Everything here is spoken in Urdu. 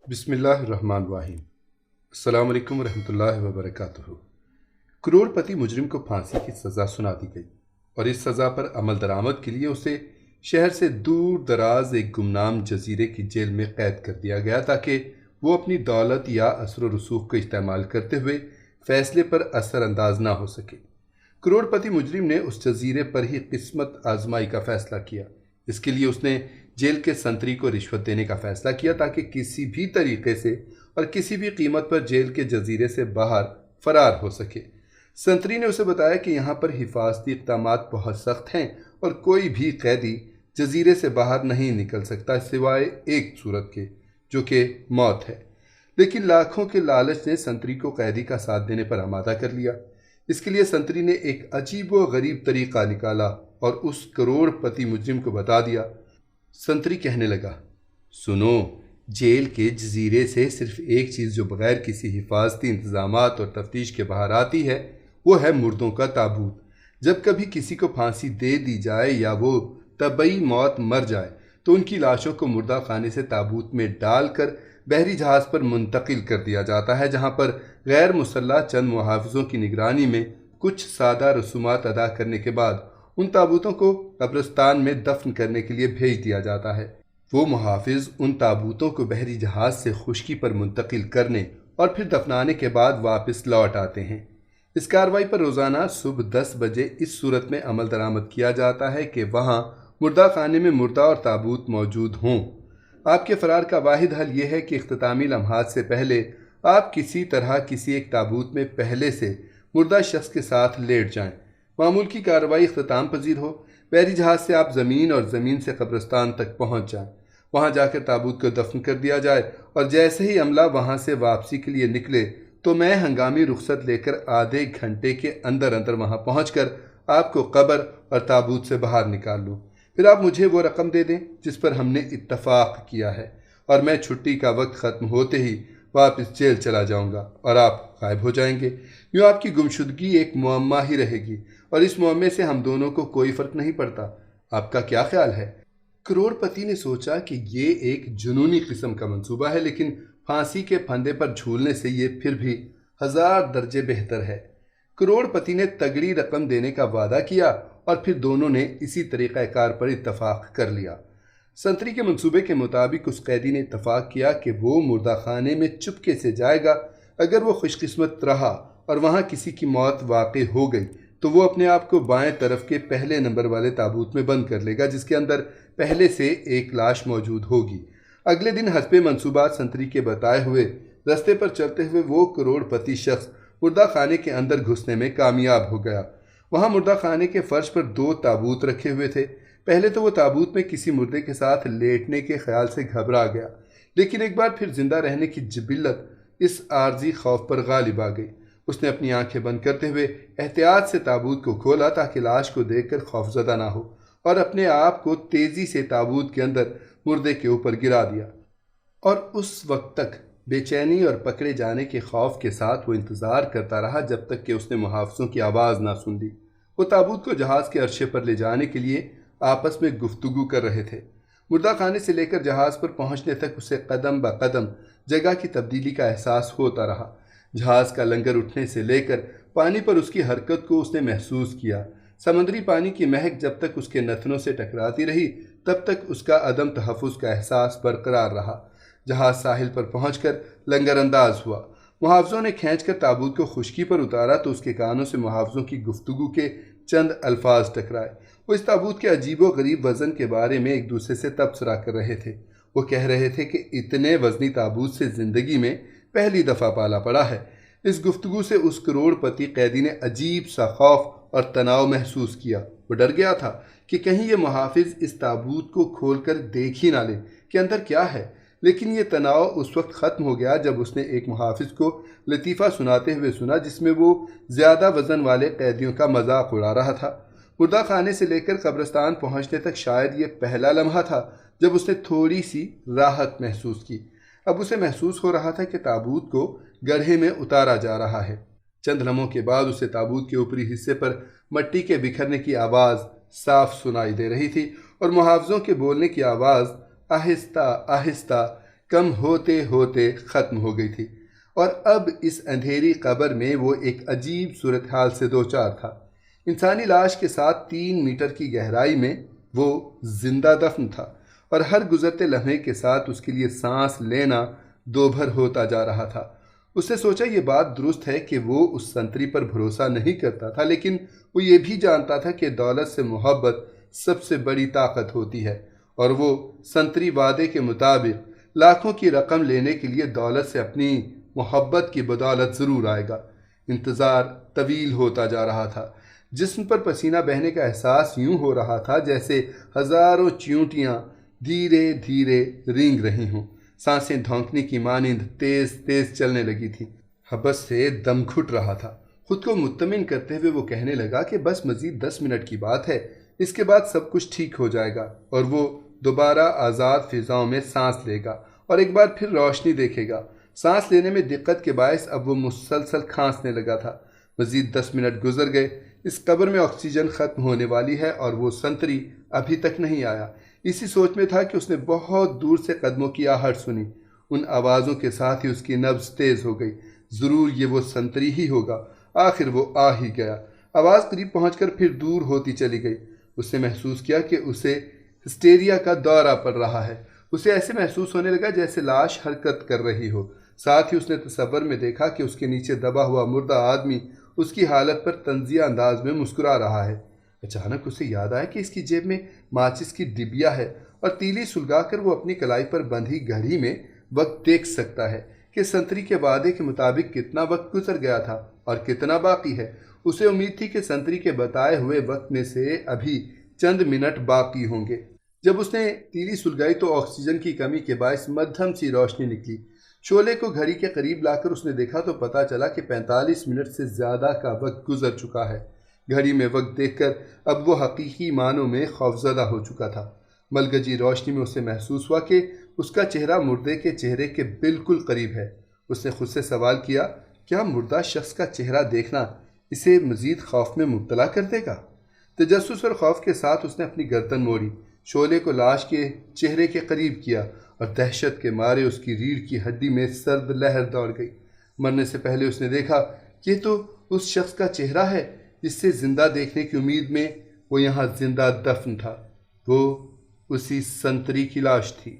بسم اللہ الرحمن الرحیم۔ السلام علیکم ورحمۃ اللہ وبرکاتہ۔ کروڑپتی مجرم کو پھانسی کی سزا سنا دی گئی اور اس سزا پر عمل درآمد کے لیے اسے شہر سے دور دراز ایک گمنام جزیرے کی جیل میں قید کر دیا گیا تاکہ وہ اپنی دولت یا اثر و رسوخ کو استعمال کرتے ہوئے فیصلے پر اثر انداز نہ ہو سکے۔ کروڑپتی مجرم نے اس جزیرے پر ہی قسمت آزمائی کا فیصلہ کیا۔ اس کے لیے اس نے جیل کے سنتری کو رشوت دینے کا فیصلہ کیا تاکہ کسی بھی طریقے سے اور کسی بھی قیمت پر جیل کے جزیرے سے باہر فرار ہو سکے۔ سنتری نے اسے بتایا کہ یہاں پر حفاظتی اقدامات بہت سخت ہیں اور کوئی بھی قیدی جزیرے سے باہر نہیں نکل سکتا سوائے ایک صورت کے، جو کہ موت ہے۔ لیکن لاکھوں کے لالچ نے سنتری کو قیدی کا ساتھ دینے پر آمادہ کر لیا۔ اس کے لیے سنتری نے ایک عجیب و غریب طریقہ نکالا اور اس کروڑ پتی مجرم کو بتا دیا۔ سنتری کہنے لگا، سنو، جیل کے جزیرے سے صرف ایک چیز جو بغیر کسی حفاظتی انتظامات اور تفتیش کے باہر آتی ہے وہ ہے مردوں کا تابوت۔ جب کبھی کسی کو پھانسی دے دی جائے یا وہ طبعی موت مر جائے تو ان کی لاشوں کو مردہ خانے سے تابوت میں ڈال کر بحری جہاز پر منتقل کر دیا جاتا ہے، جہاں پر غیر مسلح چند محافظوں کی نگرانی میں کچھ سادہ رسومات ادا کرنے کے بعد ان تابوتوں کو قبرستان میں دفن کرنے کے لیے بھیج دیا جاتا ہے۔ وہ محافظ ان تابوتوں کو بحری جہاز سے خشکی پر منتقل کرنے اور پھر دفنانے کے بعد واپس لوٹ آتے ہیں۔ اس کارروائی پر روزانہ صبح 10 بجے اس صورت میں عمل درآمد کیا جاتا ہے کہ وہاں مردہ خانے میں مردہ اور تابوت موجود ہوں۔ آپ کے فرار کا واحد حل یہ ہے کہ اختتامی لمحات سے پہلے آپ کسی طرح کسی ایک تابوت میں پہلے سے مردہ شخص کے ساتھ لیٹ جائیں۔ معمول کی کارروائی اختتام پذیر ہو، بحری جہاز سے آپ زمین اور زمین سے قبرستان تک پہنچ جائیں، وہاں جا کر تابوت کو دفن کر دیا جائے اور جیسے ہی عملہ وہاں سے واپسی کے لیے نکلے تو میں ہنگامی رخصت لے کر آدھے گھنٹے کے اندر وہاں پہنچ کر آپ کو قبر اور تابوت سے باہر نکال لوں۔ پھر آپ مجھے وہ رقم دے دیں جس پر ہم نے اتفاق کیا ہے اور میں چھٹی کا وقت ختم ہوتے ہی واپس جیل چلا جاؤں گا اور آپ غائب ہو جائیں گے۔ یوں آپ کی گمشدگی ایک معمہ ہی رہے گی اور اس معمے سے ہم دونوں کو کوئی فرق نہیں پڑتا۔ آپ کا کیا خیال ہے؟ کروڑ پتی نے سوچا کہ یہ ایک جنونی قسم کا منصوبہ ہے، لیکن پھانسی کے پھندے پر جھولنے سے یہ پھر بھی 1000 درجے بہتر ہے۔ کروڑ پتی نے تگڑی رقم دینے کا وعدہ کیا اور پھر دونوں نے اسی طریقہ کار پر اتفاق کر لیا۔ سنتری کے منصوبے کے مطابق اس قیدی نے اتفاق کیا کہ وہ مردہ خانے میں چپکے سے جائے گا۔ اگر وہ خوش قسمت رہا اور وہاں کسی کی موت واقع ہو گئی تو وہ اپنے آپ کو بائیں طرف کے پہلے نمبر والے تابوت میں بند کر لے گا جس کے اندر پہلے سے ایک لاش موجود ہوگی۔ اگلے دن حسب منصوبات سنتری کے بتائے ہوئے رستے پر چلتے ہوئے وہ کروڑ پتی شخص مردہ خانے کے اندر گھسنے میں کامیاب ہو گیا۔ وہاں مردہ خانے کے فرش پر 2 تابوت رکھے ہوئے تھے۔ پہلے تو وہ تابوت میں کسی مردے کے ساتھ لیٹنے کے خیال سے گھبرا گیا، لیکن ایک بار پھر زندہ رہنے کی جبلت اس عارضی خوف پر غالب آ گئی۔ اس نے اپنی آنکھیں بند کرتے ہوئے احتیاط سے تابوت کو کھولا تاکہ لاش کو دیکھ کر خوفزدہ نہ ہو، اور اپنے آپ کو تیزی سے تابوت کے اندر مردے کے اوپر گرا دیا۔ اور اس وقت تک بے چینی اور پکڑے جانے کے خوف کے ساتھ وہ انتظار کرتا رہا جب تک کہ اس نے محافظوں کی آواز نہ سن لی۔ وہ تابوت کو جہاز کے عرشے پر لے جانے کے لیے آپس میں گفتگو کر رہے تھے۔ مردہ خانے سے لے کر جہاز پر پہنچنے تک اسے قدم بہ قدم جگہ کی تبدیلی کا احساس ہوتا رہا۔ جہاز کا لنگر اٹھنے سے لے کر پانی پر اس کی حرکت کو اس نے محسوس کیا۔ سمندری پانی کی مہک جب تک اس کے نتنوں سے ٹکراتی رہی تب تک اس کا عدم تحفظ کا احساس برقرار رہا۔ جہاز ساحل پر پہنچ کر لنگر انداز ہوا۔ محافظوں نے کھینچ کر تابوت کو خشکی پر اتارا تو اس کے کانوں سے محافظوں کی گفتگو کے چند الفاظ ٹکرائے۔ وہ اس تابوت کے عجیب و غریب وزن کے بارے میں ایک دوسرے سے تبصرہ کر رہے تھے۔ وہ کہہ رہے تھے کہ اتنے وزنی تابوت سے زندگی میں پہلی دفعہ پالا پڑا ہے۔ اس گفتگو سے اس کروڑ پتی قیدی نے عجیب سا خوف اور تناؤ محسوس کیا۔ وہ ڈر گیا تھا کہ کہیں یہ محافظ اس تابوت کو کھول کر دیکھ ہی نہ لے کہ اندر کیا ہے، لیکن یہ تناؤ اس وقت ختم ہو گیا جب اس نے ایک محافظ کو لطیفہ سناتے ہوئے سنا جس میں وہ زیادہ وزن والے قیدیوں کا مذاق اڑا رہا تھا۔ مردہ خانے سے لے کر قبرستان پہنچنے تک شاید یہ پہلا لمحہ تھا جب اس نے تھوڑی سی راحت محسوس کی۔ اب اسے محسوس ہو رہا تھا کہ تابوت کو گڑھے میں اتارا جا رہا ہے۔ چند لمحوں کے بعد اسے تابوت کے اوپری حصے پر مٹی کے بکھرنے کی آواز صاف سنائی دے رہی تھی اور محافظوں کے بولنے کی آواز آہستہ آہستہ کم ہوتے ہوتے ختم ہو گئی تھی، اور اب اس اندھیری قبر میں وہ ایک عجیب صورتحال سے دوچار تھا۔ انسانی لاش کے ساتھ 3 میٹر کی گہرائی میں وہ زندہ دفن تھا، اور ہر گزرتے لمحے کے ساتھ اس کے لیے سانس لینا دوبھر ہوتا جا رہا تھا۔ اس نے سوچا یہ بات درست ہے کہ وہ اس سنتری پر بھروسہ نہیں کرتا تھا، لیکن وہ یہ بھی جانتا تھا کہ دولت سے محبت سب سے بڑی طاقت ہوتی ہے، اور وہ سنتری وعدے کے مطابق لاکھوں کی رقم لینے کے لیے دولت سے اپنی محبت کی بدولت ضرور آئے گا۔ انتظار طویل ہوتا جا رہا تھا۔ جسم پر پسینہ بہنے کا احساس یوں ہو رہا تھا جیسے ہزاروں چیونٹیاں دھیرے دھیرے رینگ رہی ہوں۔ سانسیں دھونکنے کی مانند تیز تیز چلنے لگی تھیں۔ حبس سے دم گھٹ رہا تھا۔ خود کو مطمئن کرتے ہوئے وہ کہنے لگا کہ بس مزید 10 منٹ کی بات ہے، اس کے بعد سب کچھ ٹھیک ہو جائے گا، اور وہ دوبارہ آزاد فضاؤں میں سانس لے گا اور ایک بار پھر روشنی دیکھے گا۔ سانس لینے میں دقت کے باعث اب وہ مسلسل کھانسنے لگا تھا۔ مزید 10 منٹ گزر گئے۔ اس قبر میں آکسیجن ختم ہونے والی ہے اور وہ سنتری ابھی تک نہیں آیا۔ اسی سوچ میں تھا کہ اس نے بہت دور سے قدموں کی آہٹ سنی۔ ان آوازوں کے ساتھ ہی اس کی نبض تیز ہو گئی۔ ضرور یہ وہ سنتری ہی ہوگا۔ آخر وہ آ ہی گیا۔ آواز قریب پہنچ کر پھر دور ہوتی چلی گئی۔ اس نے محسوس کیا کہ اسے ہسٹیریا کا دورہ پڑ رہا ہے۔ اسے ایسے محسوس ہونے لگا جیسے لاش حرکت کر رہی ہو۔ ساتھ ہی اس نے تصور میں دیکھا کہ اس کے نیچے دبا ہوا مردہ آدمی اس کی حالت پر طنزیہ انداز میں مسکرا رہا ہے۔ اچانک اسے یاد آیا کہ اس کی جیب میں ماچس کی ڈبیا ہے، اور تیلی سلگا کر وہ اپنی کلائی پر بندھی گھڑی میں وقت دیکھ سکتا ہے کہ سنتری کے وعدے کے مطابق کتنا وقت گزر گیا تھا اور کتنا باقی ہے۔ اسے امید تھی کہ سنتری کے بتائے ہوئے وقت میں سے ابھی چند منٹ باقی ہوں گے۔ جب اس نے تیلی سلگائی تو آکسیجن کی کمی کے باعث مدھم سی روشنی نکلی۔ شعلے کو گھڑی کے قریب لا کر اس نے دیکھا تو پتہ چلا کہ 45 منٹ سے زیادہ کا وقت گزر چکا ہے۔ گھڑی میں وقت دیکھ کر اب وہ حقیقی معنوں میں خوفزدہ ہو چکا تھا۔ ملگجی روشنی میں اسے محسوس ہوا کہ اس کا چہرہ مردے کے چہرے کے بالکل قریب ہے۔ اس نے خود سے سوال کیا، کیا مردہ شخص کا چہرہ دیکھنا اسے مزید خوف میں مبتلا کر دے گا؟ تجسس اور خوف کے ساتھ اس نے اپنی گردن موڑی، شعلے کو لاش کے چہرے کے قریب کیا، اور دہشت کے مارے اس کی ریڑھ کی ہڈی میں سرد لہر دوڑ گئی۔ مرنے سے پہلے اس نے دیکھا، یہ تو اس شخص کا چہرہ ہے جس سے زندہ دیکھنے کی امید میں وہ یہاں زندہ دفن تھا۔ وہ اسی سنتری کی لاش تھی۔